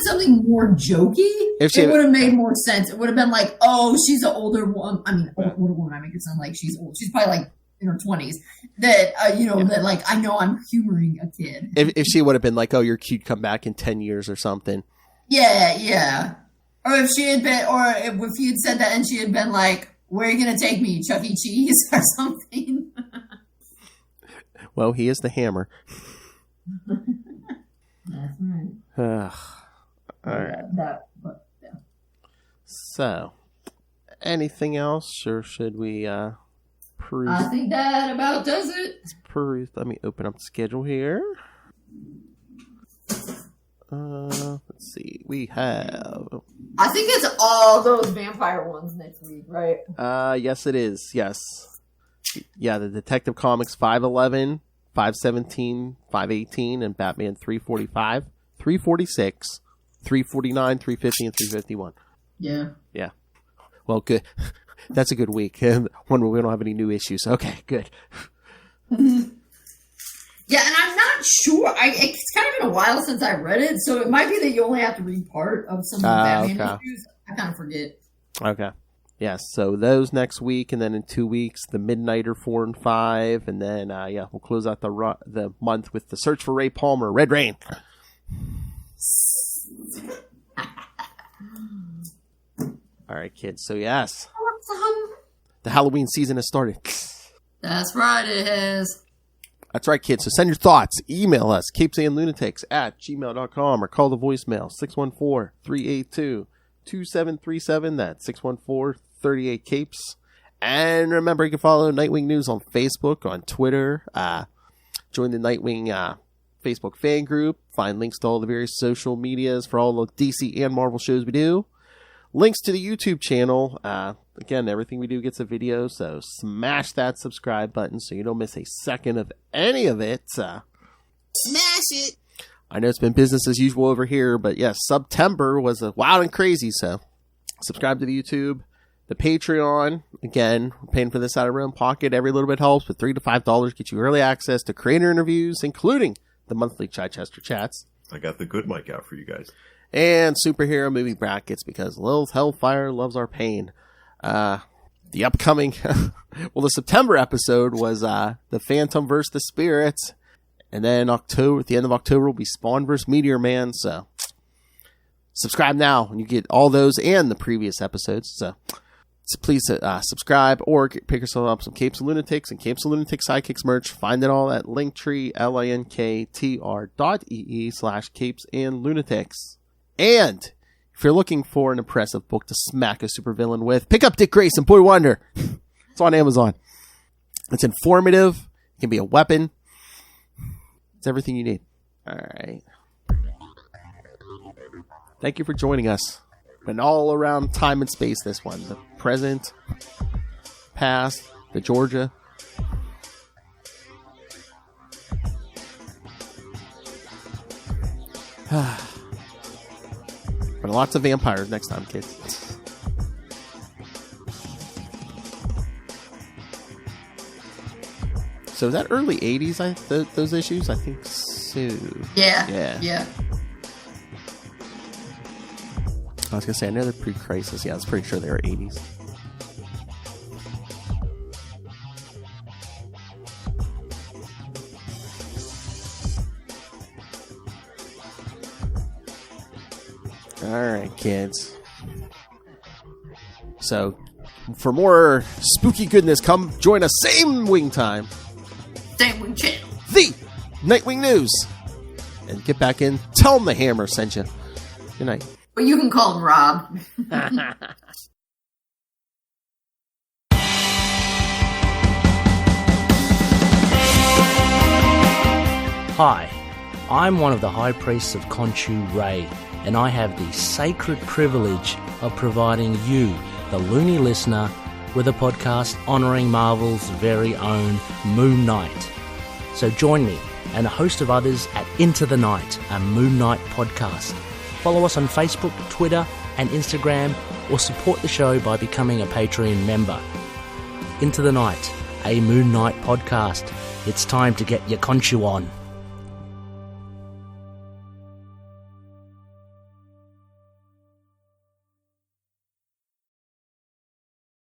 something more jokey, it would have made more sense. It would have been like, oh, she's an older woman. I mean, older woman, I make it sound like she's old. She's probably like in her 20s. That, that like, I know I'm humoring a kid. If she would have been like, oh, you're cute, come back in 10 years or something. Yeah, yeah. Or if she had been, or if he had said that and she had been like, where are you going to take me, Chuck E. Cheese or something? Well, he is the hammer. That's right. All right. So, anything else, or should we peruse? I think that about does it. Peruse. Let me open up the schedule here. Let's see. We have. I think it's all those vampire ones next week, right? Yes, it is. Yes. Yeah, the Detective Comics 511, 517, 518, and Batman 345, 346, 349, 350, and 351. Yeah. Yeah. Well, good. That's a good week. One where we don't have any new issues. Okay, good. Yeah, and I'm not sure. It's kind of been a while since I read it, so it might be that you only have to read part of some of the Batman issues. I kind of forget. Okay. Yes, so those next week, and then in 2 weeks, the Midnighter 4 and 5, and then, we'll close out the month with The Search for Ray Palmer, Red Rain. All right, kids, so yes. The Halloween season has started. That's right, it has. That's right, kids. So send your thoughts. Email us, CapesandLunatics@gmail.com, or call the voicemail, 614-382-2737. That's 614-38-CAPES. And remember, you can follow Nightwing News on Facebook, on Twitter. Join the Nightwing Facebook fan group. Find links to all the various social medias for all the DC and Marvel shows we do. Links to the YouTube channel. Again, everything we do gets a video, so smash that subscribe button so you don't miss a second of any of it. Smash it! I know it's been business as usual over here, but yes, September was wild and crazy, so subscribe to the YouTube. The Patreon, again, we're paying for this out of our own pocket. Every little bit helps, but $3 to $5 gets you early access to creator interviews, including the monthly Chichester Chats. I got the good mic out for you guys. And superhero movie brackets, because Lilith Hellfire loves our pain. The upcoming, the September episode was The Phantom vs. the Spirits. And then at the end of October will be Spawn vs. Meteor Man. So subscribe now and you get all those and the previous episodes. So please subscribe or pick yourself up some Capes and Lunatics and Capes and Lunatics Sidekicks merch. Find it all at Linktree, linktr.ee/Capes and Lunatics. And if you're looking for an impressive book to smack a supervillain with, pick up Dick Grayson, Boy Wonder. It's on Amazon. It's informative. It can be a weapon. It's everything you need. All right. Thank you for joining us. And all around time and space, this one. The present, past, the Georgia. But lots of vampires next time, kids. So is that early 80s, those issues? I think so. Yeah. I was going to say, I know they're pre-crisis. Yeah, I was pretty sure they were 80s. Alright, kids. So, for more spooky goodness, come join us same wing time. Same wing channel. The Nightwing News. And get back in. Tell them the Hammer sent you. Good night. But you can call him Rob. Hi, I'm one of the High Priests of Khonshu Ray, and I have the sacred privilege of providing you, the loony listener, with a podcast honouring Marvel's very own Moon Knight. So join me and a host of others at Into the Night, a Moon Knight podcast. Follow us on Facebook, Twitter and Instagram, or support the show by becoming a Patreon member. Into the Night, a Moon Knight podcast. It's time to get your Khonshu on.